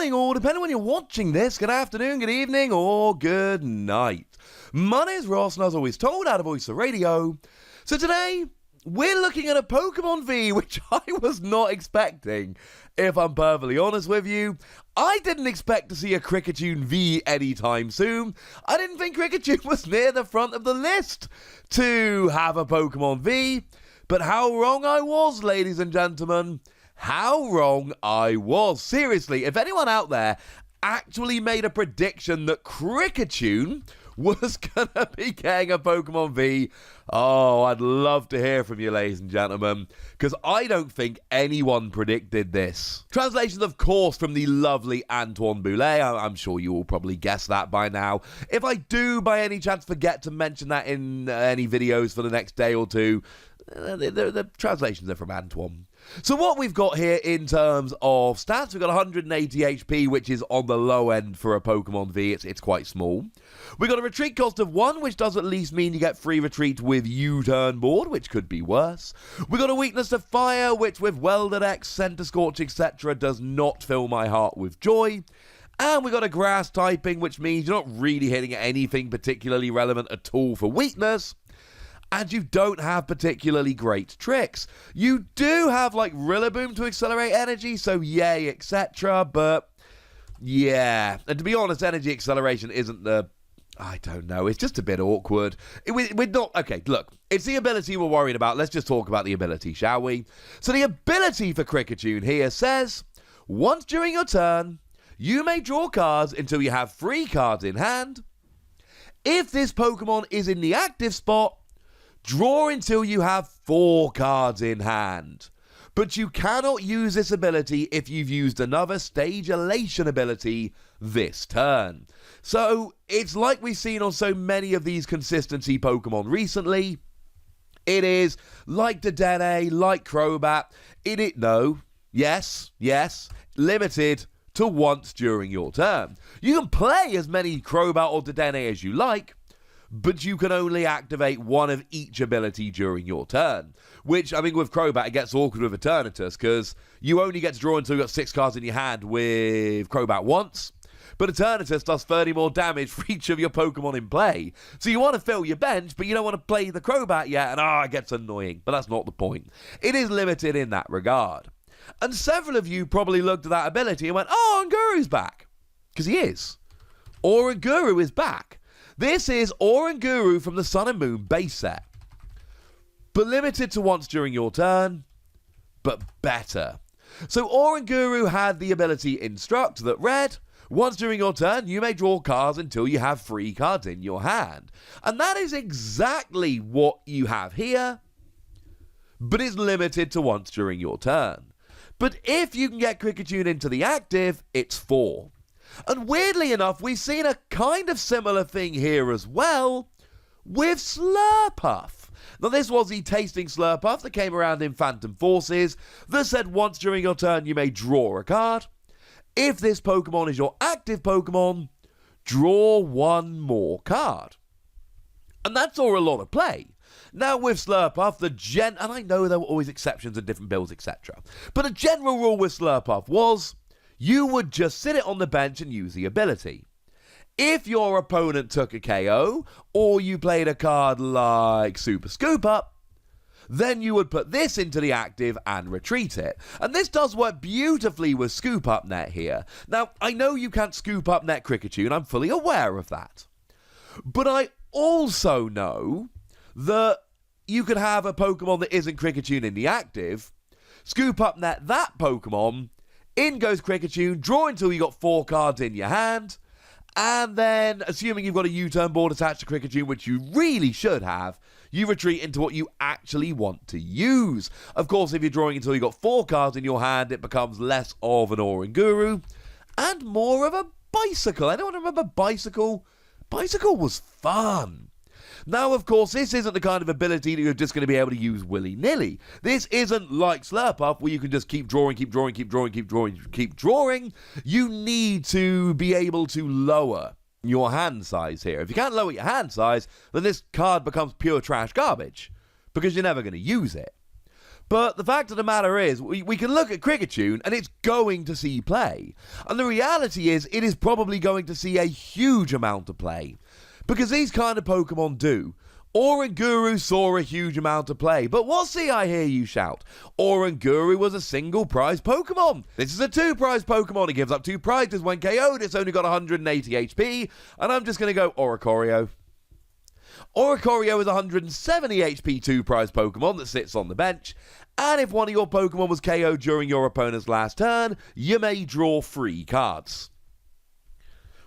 morning, or depending on when you're watching this, good afternoon, good evening, or good night. My name's Ross, and as always told, out of Voice of Radio. So today, we're looking at a Pokémon V, which I was not expecting, if I'm perfectly honest with you. I didn't expect to see a Kricketune V anytime soon. I didn't think Kricketune was near the front of the list to have a Pokémon V. But how wrong I was, ladies and gentlemen. How wrong I was. Seriously, if anyone out there actually made a prediction that Kricketune was going to be getting a Pokemon V, oh, I'd love to hear from you, ladies and gentlemen, because I don't think anyone predicted this. Translations, of course, from the lovely Antoine Boulet. I'm sure you all probably guessed that by now. If I do, by any chance, forget to mention that in any videos for the next day or two, the translations are from Antoine. So what we've got here in terms of stats, we've got 180 HP, which is on the low end for a Pokemon V. It's quite small. We've got a retreat cost of 1, which does at least mean you get free retreat with U-turn board, which could be worse. We've got a weakness to fire, which with Welded X, Center Scorch, etc. does not fill my heart with joy. And we've got a grass typing, which means you're not really hitting anything particularly relevant at all for weakness. And you don't have particularly great tricks. You do have, like, Rillaboom to accelerate energy, so yay, etc. But, yeah. And to be honest, energy acceleration isn't the... I don't know. It's just a bit awkward. We're not... Okay, look. It's the ability we're worried about. Let's just talk about the ability, shall we? So the ability for Kricketune here says, once during your turn, you may draw cards until you have 3 cards in hand. If this Pokemon is in the active spot, draw until you have 4 cards in hand. But you cannot use this ability if you've used another Stage Elation ability this turn. So, it's like we've seen on so many of these consistency Pokemon recently. It is like Dedenne, like Crobat. Yes, limited to once during your turn. You can play as many Crobat or Dedenne as you like, but you can only activate one of each ability during your turn. Which, I mean, with Crobat, it gets awkward with Eternatus, because you only get to draw until you've got 6 cards in your hand with Crobat once. But Eternatus does 30 more damage for each of your Pokemon in play. So you want to fill your bench, but you don't want to play the Crobat yet, and it gets annoying. But that's not the point. It is limited in that regard. And several of you probably looked at that ability and went, oh, Oranguru's back. Because he is. Oranguru is back. This is Oranguru from the Sun and Moon base set. But limited to once during your turn, but better. So Oranguru had the ability Instruct that read, once during your turn, you may draw cards until you have 3 cards in your hand. And that is exactly what you have here, but it's limited to once during your turn. But if you can get Kricketune into the active, it's 4. And weirdly enough, we've seen a kind of similar thing here as well with Slurpuff. Now, this was the Tasting Slurpuff that came around in Phantom Forces that said once during your turn you may draw a card. If this Pokemon is your active Pokemon, draw 1 more card. And that's all a lot of play. Now, with Slurpuff, and I know there were always exceptions and different builds, etc. But a general rule with Slurpuff was you would just sit it on the bench and use the ability. If your opponent took a KO, or you played a card like Super Scoop Up, then you would put this into the active and retreat it. And this does work beautifully with Scoop Up Net here. Now, I know you can't Scoop Up Net Kricketune, I'm fully aware of that. But I also know that you could have a Pokemon that isn't Kricketune in the active, Scoop Up Net that Pokemon, in goes Kricketune, draw until you got 4 cards in your hand, and then, assuming you've got a U-turn board attached to Kricketune, which you really should have, you retreat into what you actually want to use. Of course, if you're drawing until you've got 4 cards in your hand, it becomes less of an Oranguru and more of a Bicycle. Anyone remember Bicycle? Bicycle was fun. Now, of course, this isn't the kind of ability that you're just going to be able to use willy-nilly. This isn't like Slurpuff, where you can just keep drawing. You need to be able to lower your hand size here. If you can't lower your hand size, then this card becomes pure trash garbage, because you're never going to use it. But the fact of the matter is, we can look at Kricketune and it's going to see play. And the reality is, it is probably going to see a huge amount of play. Because these kind of Pokemon do. Oranguru saw a huge amount of play, but what's the I hear you shout? Oranguru was a single prize Pokemon. This is a 2-prize Pokemon. It gives up 2 prizes when KO'd. It's only got 180 HP, and I'm just going to go Oricorio. Oricorio is 170 HP 2-prize Pokemon that sits on the bench, and if one of your Pokemon was KO'd during your opponent's last turn, you may draw 3 cards.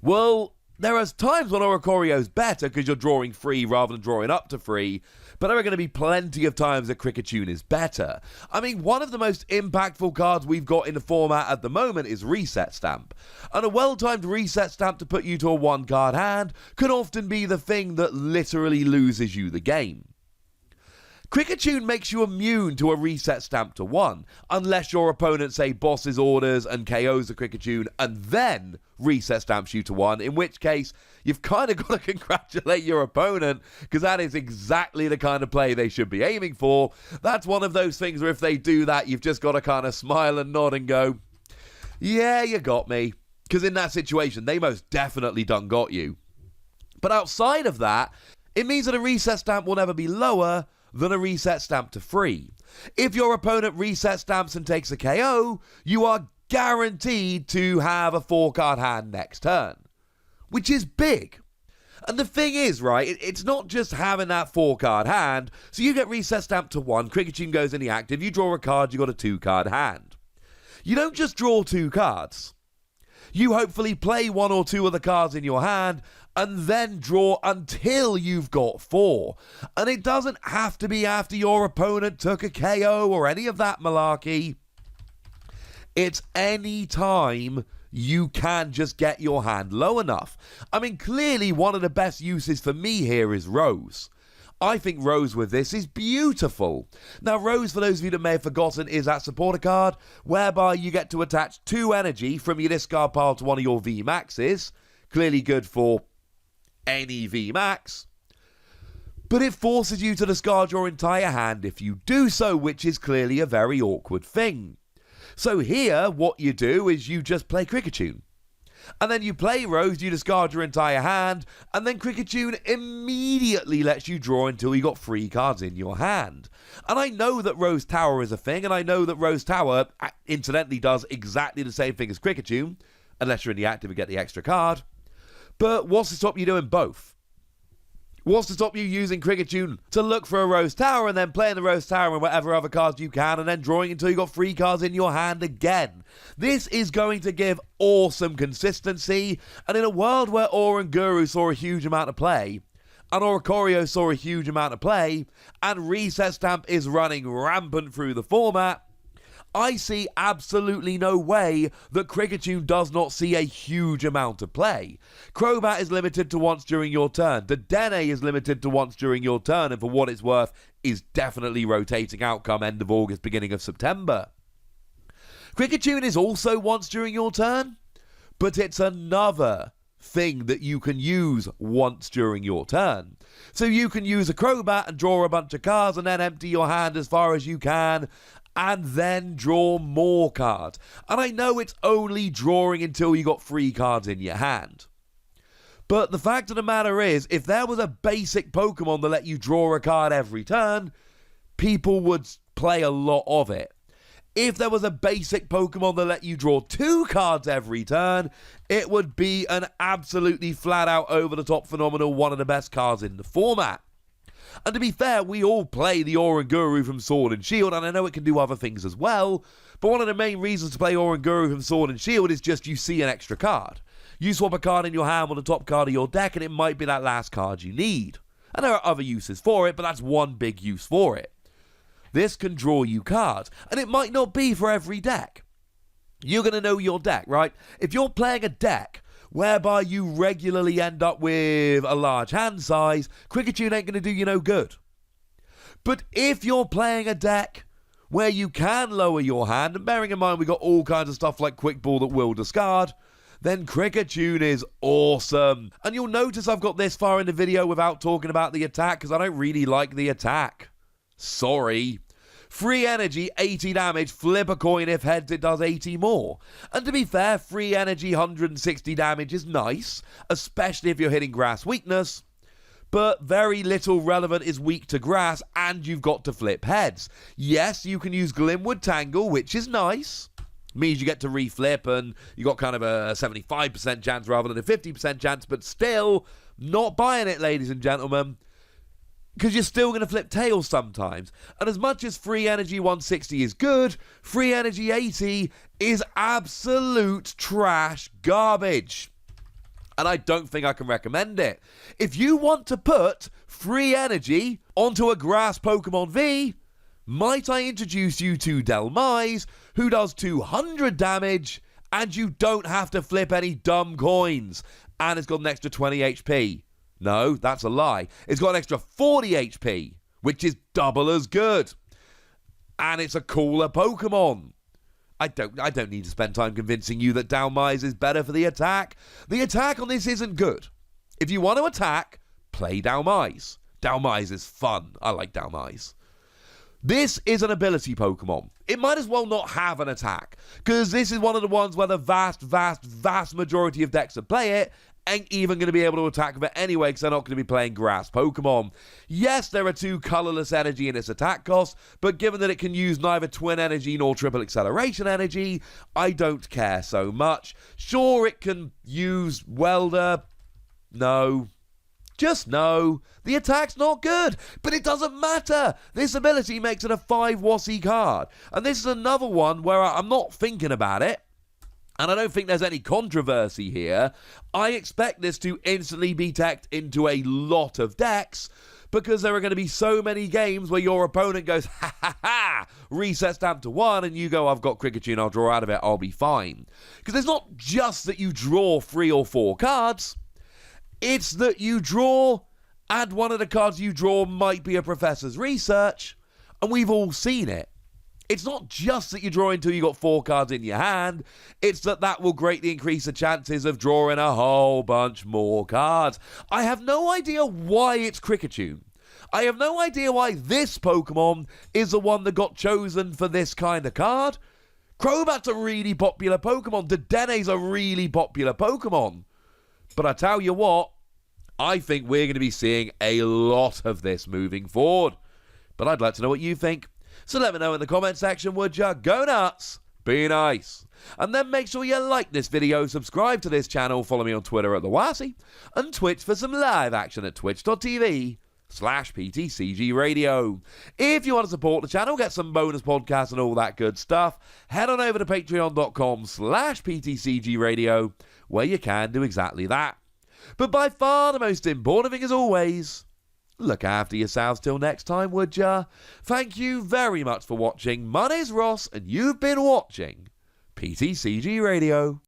Well, there are times when Oricorio's better because you're drawing 3 rather than drawing up to 3, but there are going to be plenty of times that Kricketune is better. I mean, one of the most impactful cards we've got in the format at the moment is Reset Stamp, and a well-timed Reset Stamp to put you to a 1-card hand can often be the thing that literally loses you the game. Kricketune makes you immune to a Reset Stamp to 1, unless your opponent, say, bosses orders and KOs the Kricketune and then Reset Stamps you to 1, in which case you've kind of got to congratulate your opponent, because that is exactly the kind of play they should be aiming for. That's one of those things where if they do that, you've just got to kind of smile and nod and go, yeah, you got me. Because in that situation, they most definitely done got you. But outside of that, it means that a Reset Stamp will never be lower than a Reset Stamp to 3. If your opponent Reset Stamps and takes a KO, you are guaranteed to have a 4-card hand next turn, which is big. And the thing is, right, it's not just having that 4-card hand. So you get Reset Stamp to 1, Kricketune goes in the active, you draw a card, you got a 2-card hand. You don't just draw 2 cards. You hopefully play 1 or 2 of the cards in your hand and then draw until you've got 4. And it doesn't have to be after your opponent took a KO or any of that malarkey. It's any time you can just get your hand low enough. I mean, clearly one of the best uses for me here is Rose. I think Rose with this is beautiful. Now, Rose, for those of you that may have forgotten, is that supporter card whereby you get to attach 2 energy from your discard pile to one of your VMAXs. Clearly good for any VMAX. But it forces you to discard your entire hand if you do so, which is clearly a very awkward thing. So here, what you do is you just play Kricketune. And then you play Rose, you discard your entire hand, and then Kricketune immediately lets you draw until you got 3 cards in your hand. And I know that Rose Tower is a thing, and I know that Rose Tower, incidentally, does exactly the same thing as Kricketune, unless you're in the active and get the extra card. But what's to stop you doing both? What's to stop you using Kricketune to look for a Rose Tower and then playing the Rose Tower and whatever other cards you can and then drawing until you got 3 cards in your hand again? This is going to give awesome consistency, and in a world where Oranguru saw a huge amount of play, and Oricorio saw a huge amount of play, and Reset Stamp is running rampant through the format, I see absolutely no way that Kricketune does not see a huge amount of play. Crobat is limited to once during your turn. Dedenne is limited to once during your turn, and for what it's worth, is definitely rotating out come end of August, beginning of September. Kricketune is also once during your turn, but it's another thing that you can use once during your turn. So you can use a Crobat and draw a bunch of cards and then empty your hand as far as you can, and then draw more cards. And I know it's only drawing until you got 3 cards in your hand. But the fact of the matter is, if there was a basic Pokemon that let you draw a card every turn, people would play a lot of it. If there was a basic Pokemon that let you draw 2 cards every turn, it would be an absolutely flat out over the top phenomenal, one of the best cards in the format. And to be fair, we all play the Oranguru from Sword and Shield, and I know it can do other things as well, but one of the main reasons to play Oranguru from Sword and Shield is just you see an extra card. You swap a card in your hand with the top card of your deck, and it might be that last card you need. And there are other uses for it, but that's one big use for it. This can draw you cards, and it might not be for every deck. You're going to know your deck, right? If you're playing a deck whereby you regularly end up with a large hand size, Kricketune ain't going to do you no good. But if you're playing a deck where you can lower your hand, and bearing in mind we got all kinds of stuff like Quick Ball that will discard, then Kricketune is awesome. And you'll notice I've got this far in the video without talking about the attack, because I don't really like the attack. Sorry. Free energy, 80 damage, flip a coin, if heads it does 80 more. And to be fair, free energy, 160 damage is nice, especially if you're hitting grass weakness. But very little relevant is weak to grass, and you've got to flip heads. Yes, you can use Glimwood Tangle, which is nice. Means you get to reflip, and you got kind of a 75% chance rather than a 50% chance, but still not buying it, ladies and gentlemen, because you're still going to flip tails sometimes. And as much as free energy 160 is good, free energy 80 is absolute trash garbage. And I don't think I can recommend it. If you want to put free energy onto a grass Pokemon V, might I introduce you to Delmise, who does 200 damage, and you don't have to flip any dumb coins. And it's got an extra 20 HP. No, that's a lie. It's got an extra 40 HP, which is double as good. And it's a cooler Pokemon. I don't need to spend time convincing you that Delmise is better for the attack. The attack on this isn't good. If you want to attack, play Delmise. Delmise is fun. I like Delmise. This is an ability Pokemon. It might as well not have an attack, because this is one of the ones where the vast majority of decks that play it ain't even going to be able to attack with it anyway, because they're not going to be playing grass Pokemon. Yes, there are 2 colorless energy in its attack cost, but given that it can use neither twin energy nor triple acceleration energy, I don't care so much. Sure, it can use welder. No. Just no. The attack's not good, but it doesn't matter. This ability makes it a 5 WASI card. And this is another one where I'm not thinking about it, and I don't think there's any controversy here. I expect this to instantly be teched into a lot of decks, because there are going to be so many games where your opponent goes, ha ha ha, resets down to 1, and you go, I've got Kricketune, I'll draw out of it, I'll be fine. Because it's not just that you draw 3 or 4 cards, it's that you draw, and one of the cards you draw might be a Professor's Research, and we've all seen it. It's not just that you draw until you got 4 cards in your hand, it's that will greatly increase the chances of drawing a whole bunch more cards. I have no idea why it's Kricketune. I have no idea why this Pokemon is the one that got chosen for this kind of card. Crobat's a really popular Pokemon. Dedenne's a really popular Pokemon. But I tell you what, I think we're going to be seeing a lot of this moving forward. But I'd like to know what you think. So let me know in the comment section, would ya? Go nuts, be nice. And then make sure you like this video, subscribe to this channel, follow me on Twitter at TheWasi, and Twitch for some live action at twitch.tv/PTCG Radio. If you want to support the channel, get some bonus podcasts and all that good stuff, head on over to patreon.com/PTCG Radio, where you can do exactly that. But by far the most important thing, as always, look after yourselves till next time, would ya? Thank you very much for watching. My name's Ross, and you've been watching PTCG Radio.